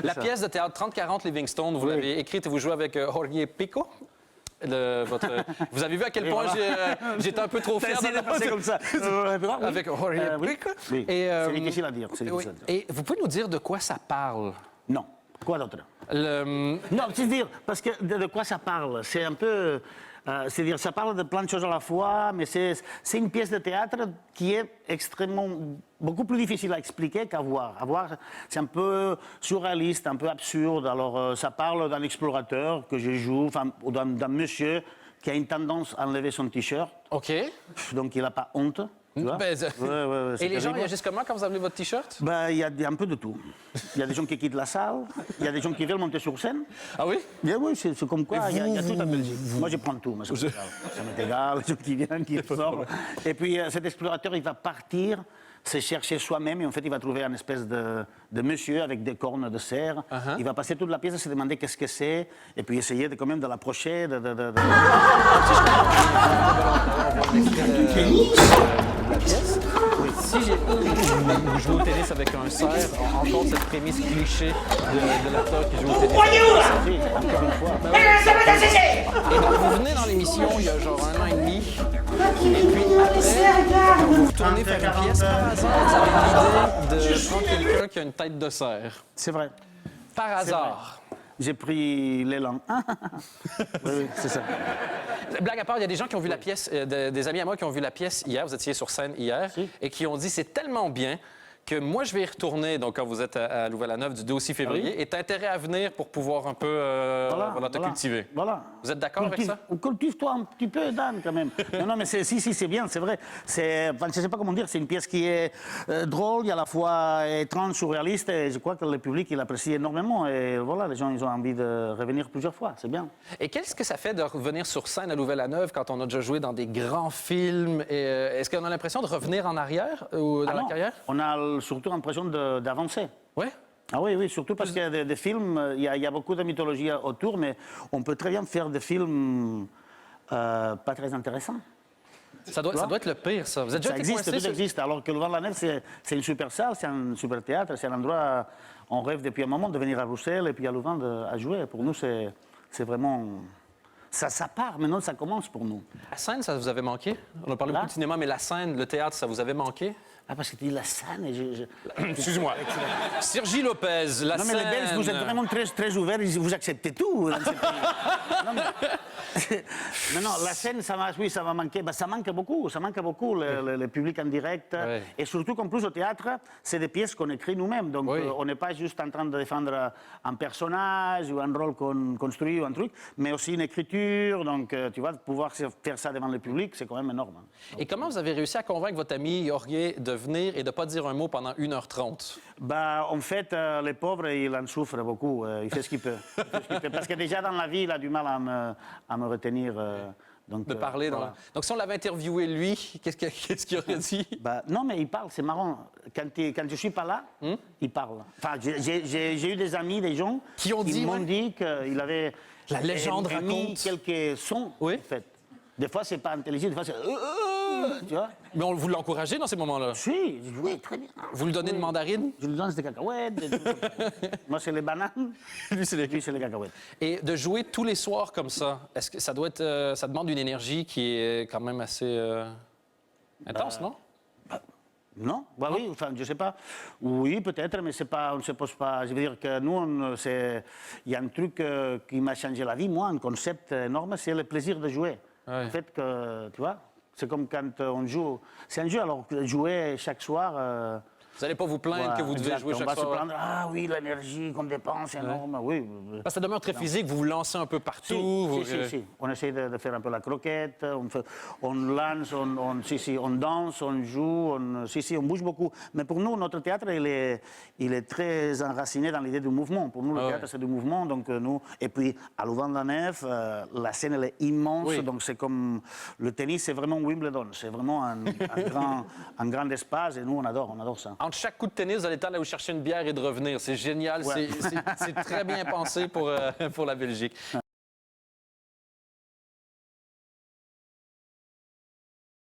La pièce de théâtre 30-40 Livingstone, vous l'avez écrite et vous jouez avec Jorge Pico. Vous avez vu à quel point j'étais un peu trop fier de passer comme ça. Avec Jorge Pico. Oui. C'est difficile à dire. Et vous pouvez nous dire de quoi ça parle? Non. Quoi d'autre? Non, c'est-à-dire, parce que de quoi ça parle? C'est un peu... c'est-à-dire, ça parle de plein de choses à la fois, mais c'est une pièce de théâtre qui est extrêmement... beaucoup plus difficile à expliquer qu'à voir. À voir, c'est un peu surréaliste, un peu absurde. Alors, ça parle d'un explorateur que je joue, enfin, d'un monsieur qui a une tendance à enlever son t-shirt. OK. Donc, il n'a pas honte. Tu vois? Et les gens réagissent comment quand vous enlevez votre t-shirt? Il y a un peu de tout. Il y a des gens qui quittent la salle, il y a des gens qui veulent monter sur scène. Ah oui? Bien, oui, c'est comme quoi, il y a tout en Belgique. Moi, je prends tout, mais ça m'est égal, les gens qui viennent, qui sortent. Et puis, cet explorateur, il va partir, se chercher soi-même, et en fait, il va trouver une espèce de monsieur avec des cornes de cerf. Il va passer toute la pièce à se demander qu'est-ce que c'est, et puis essayer quand même de l'approcher. Si vous jouez au tennis avec un cerf, encore cette prémisse cliché de l'acteur qui joue au tennis. Et donc, vous venez dans l'émission il y a genre 1 an et demi. Et puis après, vous retournez faire une pièce par hasard. Vous avez l'idée de prendre quelqu'un qui a une tête de cerf. C'est vrai. Par hasard. J'ai pris l'élan. Oui, c'est ça. Blague à part, il y a des gens qui ont vu la pièce, des amis à moi qui ont vu la pièce hier, vous étiez sur scène hier, et qui ont dit c'est tellement bien que moi, je vais y retourner, donc quand vous êtes à Louvain-la-Neuve du 2 au 6 février, et t'as intérêt à venir pour pouvoir un peu te cultiver. Voilà. Vous êtes d'accord avec ça? Cultive-toi un petit peu, Dan, quand même. Non, mais si, c'est bien, c'est vrai. Enfin, je ne sais pas comment dire, c'est une pièce qui est drôle, il y a à la fois étrange, surréaliste, et je crois que le public, il apprécie énormément. Et voilà, les gens, ils ont envie de revenir plusieurs fois, c'est bien. Et qu'est-ce que ça fait de revenir sur scène à Louvain-la-Neuve quand on a déjà joué dans des grands films? Est-ce qu'on a l'impression de revenir en arrière ou dans la carrière? On a surtout l'impression d'avancer. Oui? Ah oui, surtout parce qu'il y a des films, il y a beaucoup de mythologie autour, mais on peut très bien faire des films pas très intéressants. Ça doit être le pire, ça. Vous êtes déjà existe, tout existe. Alors que Louvain-la-Neuve, c'est une super salle, c'est un super théâtre, c'est un endroit, on rêve depuis un moment de venir à Bruxelles et puis à Louvain à jouer. Pour nous, c'est vraiment... Ça part, maintenant ça commence pour nous. La scène, ça vous avait manqué? On a parlé beaucoup de cinéma, mais la scène, le théâtre, ça vous avait manqué? Ah, parce que tu dis la scène et Excuse-moi. Sergi Lopez, la scène... Non, mais les Belges, vous êtes vraiment très ouverts, vous acceptez tout. Non, la scène, ça va manquer. Ben, ça manque beaucoup, le public en direct. Ouais. Et surtout qu'en plus, au théâtre, c'est des pièces qu'on écrit nous-mêmes. Donc, on n'est pas juste en train de défendre un personnage ou un rôle qu'on construit ou un truc, mais aussi une écriture. Donc, tu vois, pouvoir faire ça devant le public, c'est quand même énorme. Donc, et comment vous avez réussi à convaincre votre ami Jorge de venir et de ne pas dire un mot pendant 1h30? Bah, en fait, le pauvre, il en souffre beaucoup. Il fait ce qu'il peut. Parce que déjà, dans la vie, il a du mal à me retenir. De parler. Voilà. Donc, si on l'avait interviewé, lui, qu'est-ce qu'il aurait dit? Bah, non, mais il parle, c'est marrant. Quand je ne suis pas là, il parle. Enfin, j'ai eu des amis, des gens qui m'ont dit qu'il avait... La légende émis raconte. quelques sons, en fait. Des fois, c'est pas intelligible, des fois, c'est... tu vois? Mais vous l'encouragez dans ces moments-là? Si, oui, très bien. Vous lui donnez une mandarine? Je lui donne des cacahuètes. Moi, c'est les bananes. Lui, c'est les cacahuètes. Et de jouer tous les soirs comme ça, est-ce que ça doit être... ça demande une énergie qui est quand même assez intense, non? Non, bah oui, enfin, je sais pas. Oui, peut-être, mais c'est pas, on ne se pose pas. Je veux dire que nous, il y a un truc qui m'a changé la vie, moi, un concept énorme, c'est le plaisir de jouer. Ouais. Le fait que, tu vois, c'est comme quand on joue. C'est un jeu, alors jouer chaque soir. Vous n'allez pas vous plaindre que vous devez jouer chaque soir? On va se plaindre, ah oui, l'énergie qu'on dépense, énorme, oui. Parce que ça demeure très physique, vous vous lancez un peu partout. Si. On essaie de faire un peu la croquette, on lance, on danse, on joue, on bouge beaucoup. Mais pour nous, notre théâtre, il est très enraciné dans l'idée du mouvement. Pour nous, le théâtre, c'est du mouvement. Donc, et puis, à Louvain-la-Neuve, la scène, elle est immense. Donc, c'est comme le tennis, c'est vraiment Wimbledon. C'est vraiment un grand espace et nous, on adore ça. Entre chaque coup de tennis, vous allez aller vous chercher une bière et de revenir. C'est génial, c'est très bien pensé pour la Belgique.